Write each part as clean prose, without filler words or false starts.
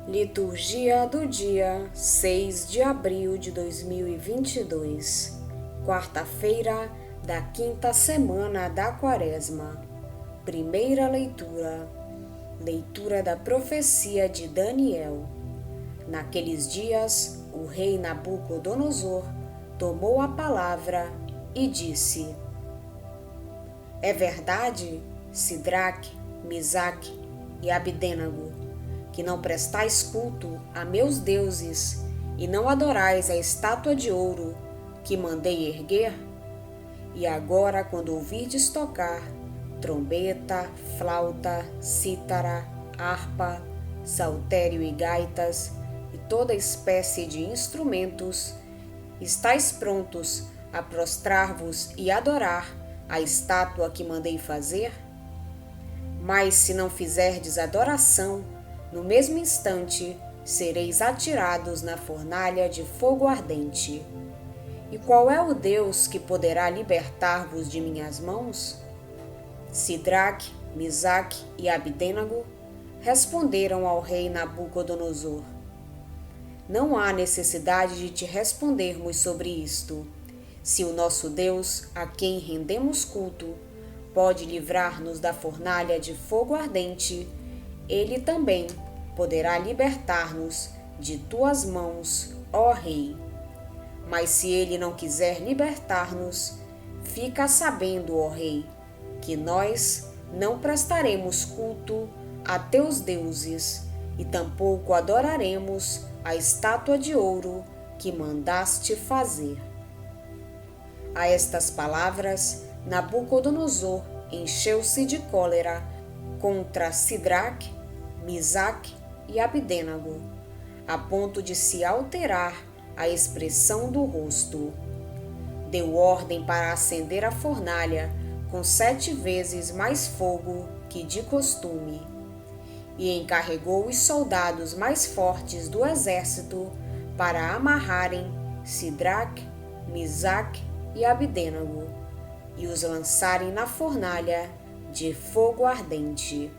Liturgia do dia 6 de abril de 2022, quarta-feira da quinta semana da Quaresma. Primeira leitura. Leitura da profecia de Daniel. Naqueles dias, o rei Nabucodonosor tomou a palavra e disse: É verdade, Sidraque, Misaque e Abdênago, que não prestais culto a meus deuses e não adorais a estátua de ouro que mandei erguer? E agora, quando ouvirdes tocar trombeta, flauta, cítara, harpa, saltério e gaitas e toda espécie de instrumentos, estáis prontos a prostrar-vos e adorar a estátua que mandei fazer? Mas se não fizerdes adoração, no mesmo instante sereis atirados na fornalha de fogo ardente. E qual é o Deus que poderá libertar-vos de minhas mãos? Sidraque, Misaque e Abdênago responderam ao rei Nabucodonosor: Não há necessidade de te respondermos sobre isto. Se o nosso Deus, a quem rendemos culto, pode livrar-nos da fornalha de fogo ardente, ele também poderá libertar-nos de tuas mãos, ó Rei. Mas se ele não quiser libertar-nos, fica sabendo, ó Rei, que nós não prestaremos culto a teus deuses e tampouco adoraremos a estátua de ouro que mandaste fazer. A estas palavras, Nabucodonosor encheu-se de cólera contra Sidraque, Misaque e Abdênago, a ponto de se alterar a expressão do rosto. Deu ordem para acender a fornalha com 7 vezes mais fogo que de costume, e encarregou os soldados mais fortes do exército para amarrarem Sidraque, Misaque e Abdênago e os lançarem na fornalha de fogo ardente.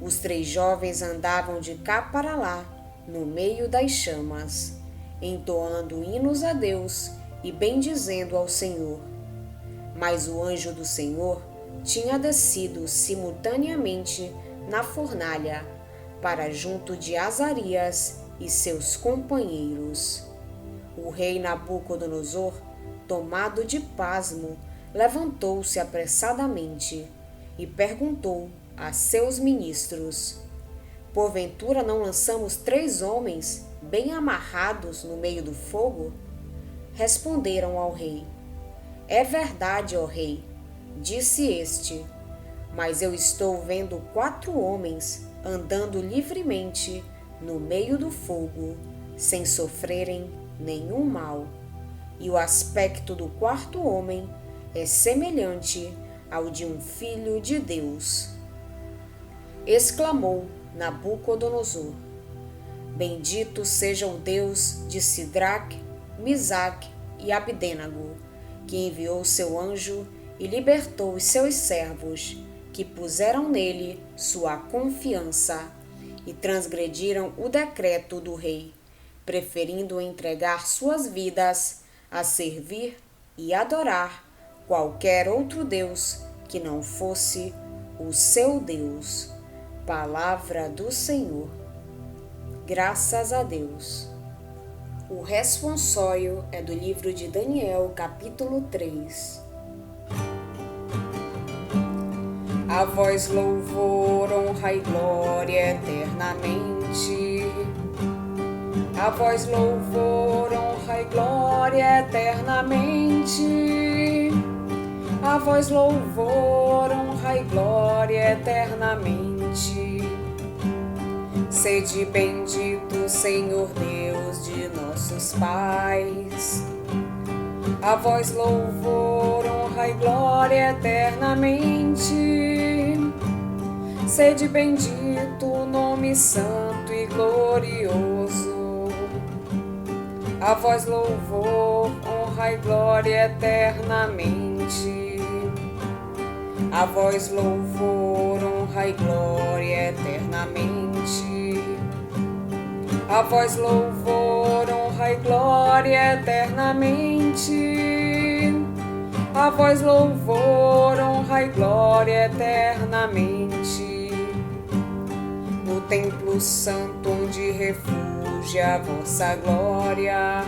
Os 3 jovens andavam de cá para lá, no meio das chamas, entoando hinos a Deus e bendizendo ao Senhor. Mas o anjo do Senhor tinha descido simultaneamente na fornalha para junto de Azarias e seus companheiros. O rei Nabucodonosor, tomado de pasmo, levantou-se apressadamente e perguntou a seus ministros: Porventura não lançamos 3 homens bem amarrados no meio do fogo? Responderam ao rei: É verdade, ó rei, disse este, mas eu estou vendo 4 homens andando livremente no meio do fogo, sem sofrerem nenhum mal. E o aspecto do 4º homem é semelhante ao de um filho de Deus. Exclamou Nabucodonosor: Bendito seja o Deus de Sidraque, Misaque e Abdênago, que enviou seu anjo e libertou os seus servos, que puseram nele sua confiança e transgrediram o decreto do rei, preferindo entregar suas vidas a servir e adorar qualquer outro Deus que não fosse o seu Deus. Palavra do Senhor. Graças a Deus. O responsório é do livro de Daniel, capítulo 3. A vós louvor, honra e glória eternamente. A vós louvor, honra e glória eternamente. A vós louvor, honra e glória eternamente. Sede bendito, Senhor Deus de nossos pais. A vós louvor, honra e glória eternamente. Sede bendito, nome santo e glorioso. A vós louvor, honra e glória eternamente. A vós louvor, honra e glória eternamente. A vós louvor, honra e glória eternamente. A vós louvor, honra e glória eternamente. No templo santo onde refugia a vossa glória.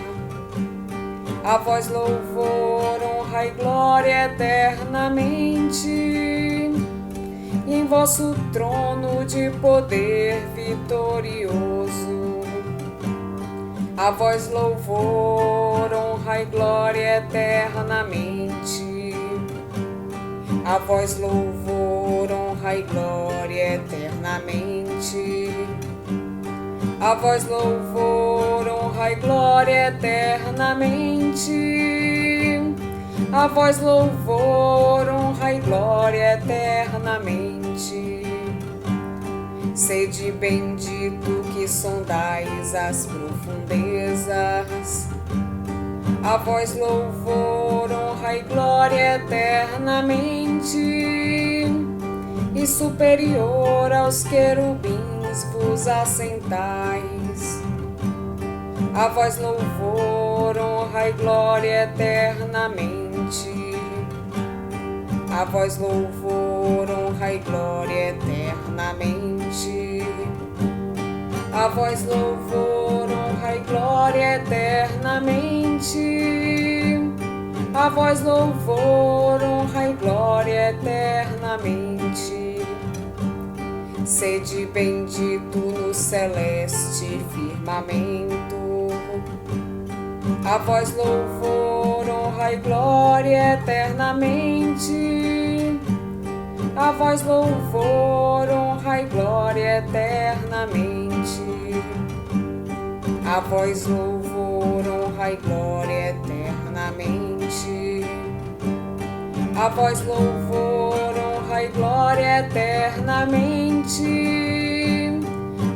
A vós louvor, honra e glória eternamente. E em vosso trono de poder vitorioso. A vós louvor, honra e glória eternamente. A vós louvor, honra e glória eternamente. A vós louvor, honra e glória eternamente. A vós louvor, honra e glória eternamente. Sede bendito que sondais as profundezas. A vós louvor, honra e glória eternamente. E superior aos querubins vos assentais. A vós louvor, honra e glória eternamente. A vós louvor, honra e glória eternamente. A vós louvor, honra e glória eternamente. A vós louvor, honra e glória eternamente. Sede bendito no celeste firmamento. A vós louvor, honra e glória eternamente. A vós louvor, honra e glória eternamente. A vós louvor, honra e glória eternamente. A vós louvor, honra e glória eternamente.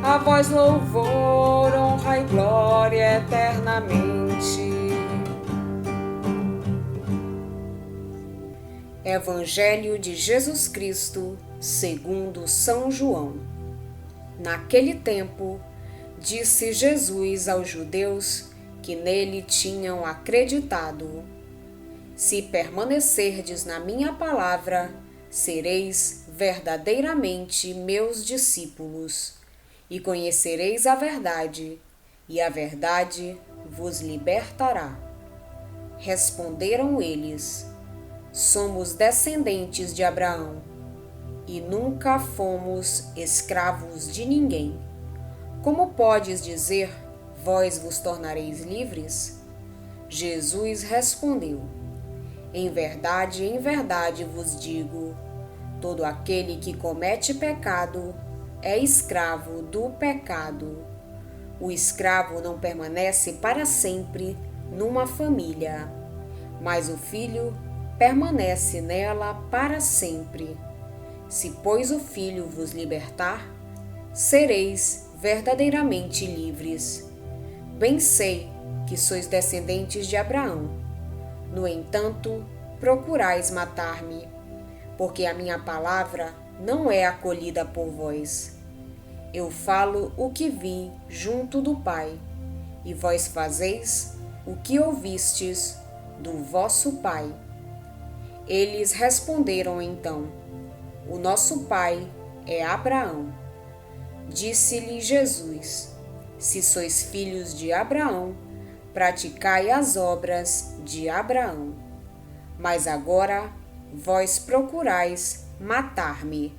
A vós louvor, honra e glória eternamente. Evangelho de Jesus Cristo, segundo São João. Naquele tempo, disse Jesus aos judeus que nele tinham acreditado: se permanecerdes na minha palavra, sereis verdadeiramente meus discípulos, e conhecereis a verdade, e a verdade vos libertará. Responderam eles: somos descendentes de Abraão, e nunca fomos escravos de ninguém. Como podes dizer, vós vos tornareis livres? Jesus respondeu: em verdade vos digo, todo aquele que comete pecado é escravo do pecado. O escravo não permanece para sempre numa família, mas o filho permanece nela para sempre. Se, pois, o Filho vos libertar, sereis verdadeiramente livres. Bem sei que sois descendentes de Abraão. No entanto, procurais matar-me, porque a minha palavra não é acolhida por vós. Eu falo o que vi junto do Pai, e vós fazeis o que ouvistes do vosso pai. Eles responderam então: o nosso pai é Abraão. Disse-lhe Jesus: se sois filhos de Abraão, praticai as obras de Abraão. Mas agora vós procurais matar-me,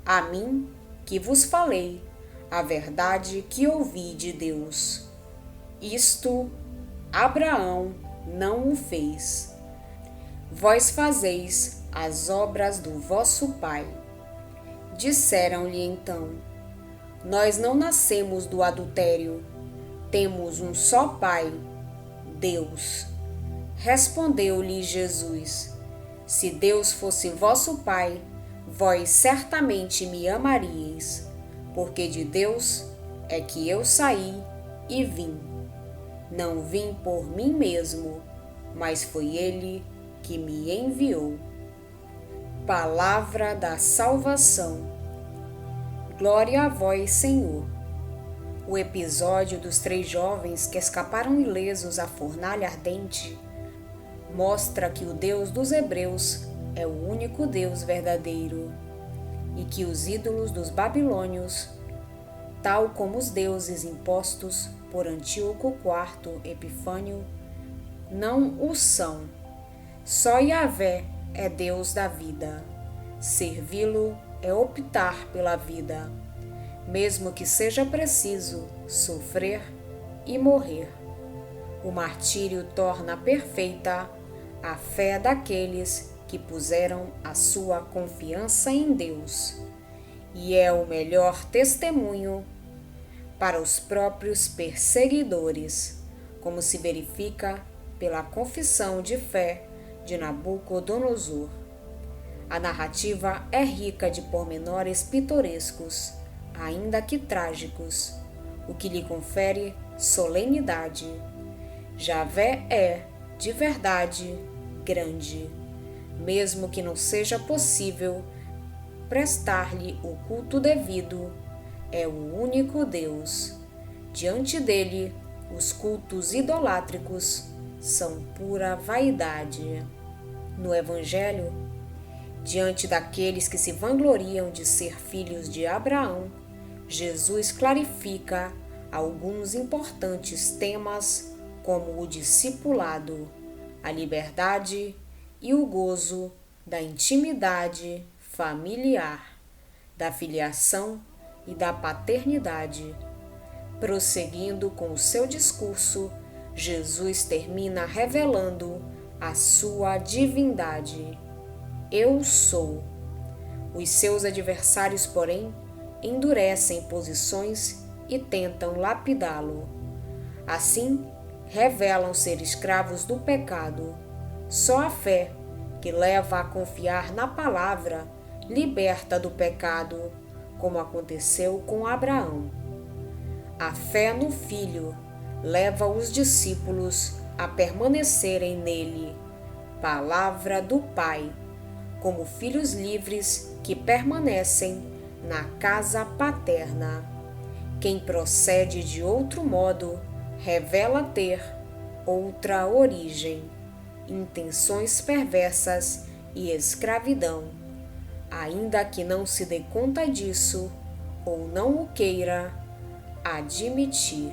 a mim que vos falei a verdade que ouvi de Deus. Isto Abraão não o fez. Vós fazeis as obras do vosso pai. Disseram-lhe então: nós não nascemos do adultério, temos um só pai, Deus. Respondeu-lhe Jesus: se Deus fosse vosso pai, vós certamente me amaríeis, porque de Deus é que eu saí e vim. Não vim por mim mesmo, mas foi Ele que me enviou. Palavra da salvação. Glória a vós, Senhor. O episódio dos 3 jovens que escaparam ilesos à fornalha ardente mostra que o Deus dos Hebreus é o único Deus verdadeiro e que os ídolos dos babilônios, tal como os deuses impostos por Antíoco IV Epifânio, não o são. Só Yahvé é Deus da vida. Servi-lo é optar pela vida, mesmo que seja preciso sofrer e morrer. O martírio torna perfeita a fé daqueles que puseram a sua confiança em Deus, e é o melhor testemunho para os próprios perseguidores, como se verifica pela confissão de fé de Nabucodonosor. A narrativa é rica de pormenores pitorescos, ainda que trágicos, o que lhe confere solenidade. Yahvé é, de verdade, grande, mesmo que não seja possível prestar-lhe o culto devido. É o único Deus. Diante dele, os cultos idolátricos são pura vaidade. No Evangelho, diante daqueles que se vangloriam de ser filhos de Abraão, Jesus clarifica alguns importantes temas como o discipulado, a liberdade e o gozo da intimidade familiar, da filiação e da paternidade. Prosseguindo com o seu discurso, Jesus termina revelando a sua divindade. Eu sou. Os seus adversários, porém, endurecem posições e tentam lapidá-lo. Assim, revelam ser escravos do pecado. Só a fé, que leva a confiar na palavra, liberta do pecado, como aconteceu com Abraão. A fé no Filho leva os discípulos a permanecerem nele, palavra do Pai, como filhos livres que permanecem na casa paterna. Quem procede de outro modo revela ter outra origem, intenções perversas e escravidão, ainda que não se dê conta disso ou não o queira admitir.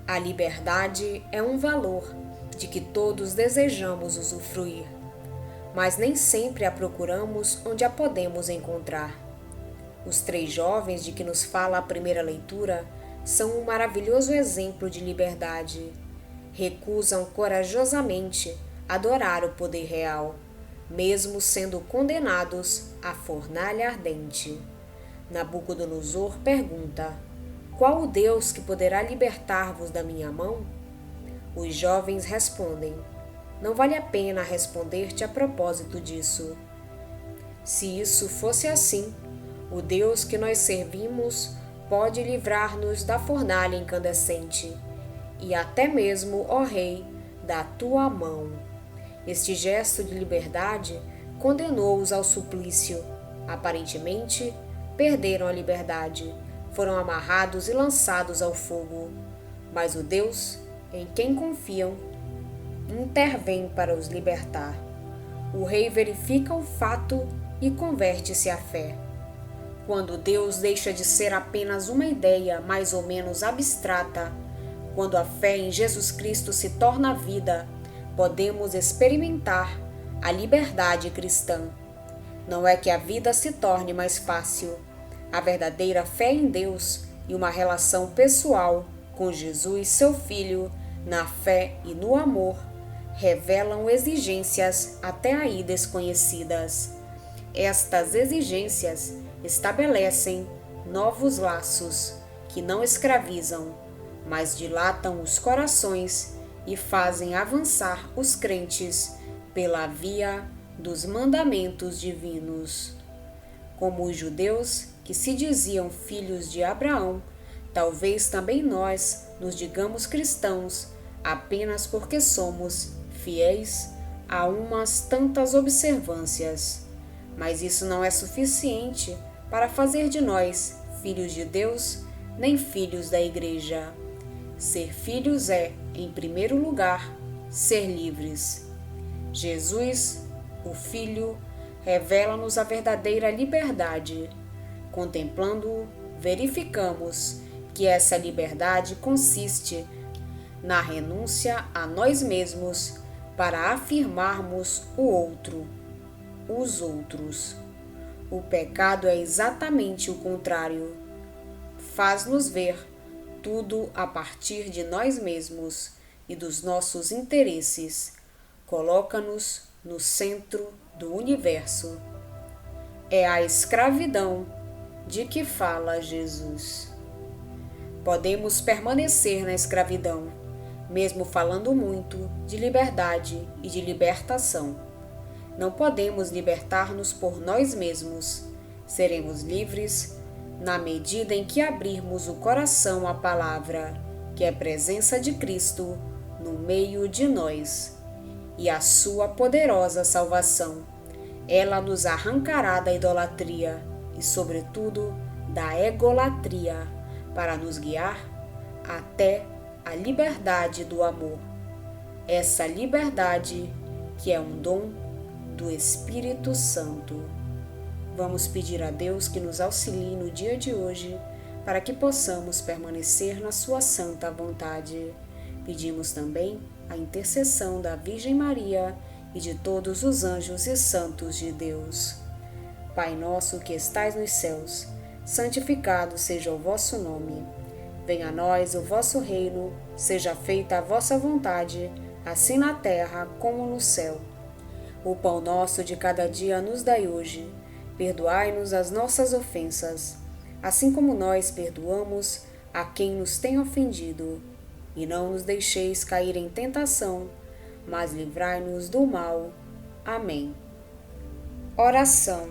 A liberdade é um valor de que todos desejamos usufruir, mas nem sempre a procuramos onde a podemos encontrar. Os 3 jovens de que nos fala a primeira leitura são um maravilhoso exemplo de liberdade. Recusam corajosamente adorar o poder real, mesmo sendo condenados à fornalha ardente. Nabucodonosor pergunta: qual o Deus que poderá libertar-vos da minha mão? Os jovens respondem: não vale a pena responder-te a propósito disso. Se isso fosse assim, o Deus que nós servimos pode livrar-nos da fornalha incandescente, e até mesmo, ó Rei, da tua mão. Este gesto de liberdade condenou-os ao suplício. Aparentemente, perderam a liberdade, foram amarrados e lançados ao fogo. Mas o Deus em quem confiam intervém para os libertar. O rei verifica o fato e converte-se à fé. Quando Deus deixa de ser apenas uma ideia mais ou menos abstrata, quando a fé em Jesus Cristo se torna vida, podemos experimentar a liberdade cristã. Não é que a vida se torne mais fácil. A verdadeira fé em Deus e uma relação pessoal com Jesus, seu Filho, na fé e no amor, revelam exigências até aí desconhecidas. Estas exigências estabelecem novos laços que não escravizam, mas dilatam os corações e fazem avançar os crentes pela via dos mandamentos divinos. Como os judeus que se diziam filhos de Abraão, talvez também nós nos digamos cristãos apenas porque somos fiéis a umas tantas observâncias. Mas isso não é suficiente para fazer de nós filhos de Deus nem filhos da Igreja. Ser filhos é, em primeiro lugar, ser livres. Jesus, o Filho, revela-nos a verdadeira liberdade. Contemplando-o, verificamos que essa liberdade consiste na renúncia a nós mesmos para afirmarmos o outro, os outros. O pecado é exatamente o contrário. Faz-nos ver tudo a partir de nós mesmos e dos nossos interesses. Coloca-nos no centro do universo. É a escravidão de que fala Jesus. Podemos permanecer na escravidão, mesmo falando muito de liberdade e de libertação. Não podemos libertar-nos por nós mesmos. Seremos livres na medida em que abrirmos o coração à palavra, que é a presença de Cristo no meio de nós, e a sua poderosa salvação. Ela nos arrancará da idolatria e, sobretudo, da egolatria, para nos guiar até a liberdade do amor. Essa liberdade que é um dom do Espírito Santo. Vamos pedir a Deus que nos auxilie no dia de hoje, para que possamos permanecer na sua santa vontade. Pedimos também a intercessão da Virgem Maria e de todos os anjos e santos de Deus. Pai nosso que estais nos céus, santificado seja o vosso nome. Venha a nós o vosso reino, seja feita a vossa vontade, assim na terra como no céu. O pão nosso de cada dia nos dai hoje. Perdoai-nos as nossas ofensas, assim como nós perdoamos a quem nos tem ofendido. E não nos deixeis cair em tentação, mas livrai-nos do mal. Amém. Oração.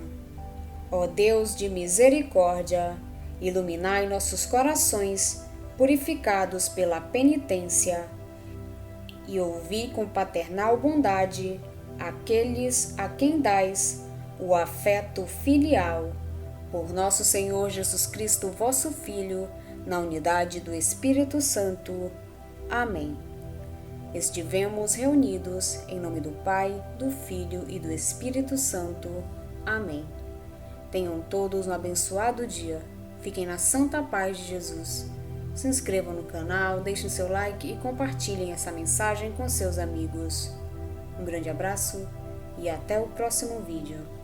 Ó Deus de misericórdia, iluminai nossos corações, purificados pela penitência, e ouvi com paternal bondade aqueles a quem dais o afeto filial. Por nosso Senhor Jesus Cristo, vosso Filho, na unidade do Espírito Santo. Amém. Estivemos reunidos em nome do Pai, do Filho e do Espírito Santo. Amém. Tenham todos um abençoado dia. Fiquem na santa paz de Jesus. Se inscrevam no canal, deixem seu like e compartilhem essa mensagem com seus amigos. Um grande abraço e até o próximo vídeo.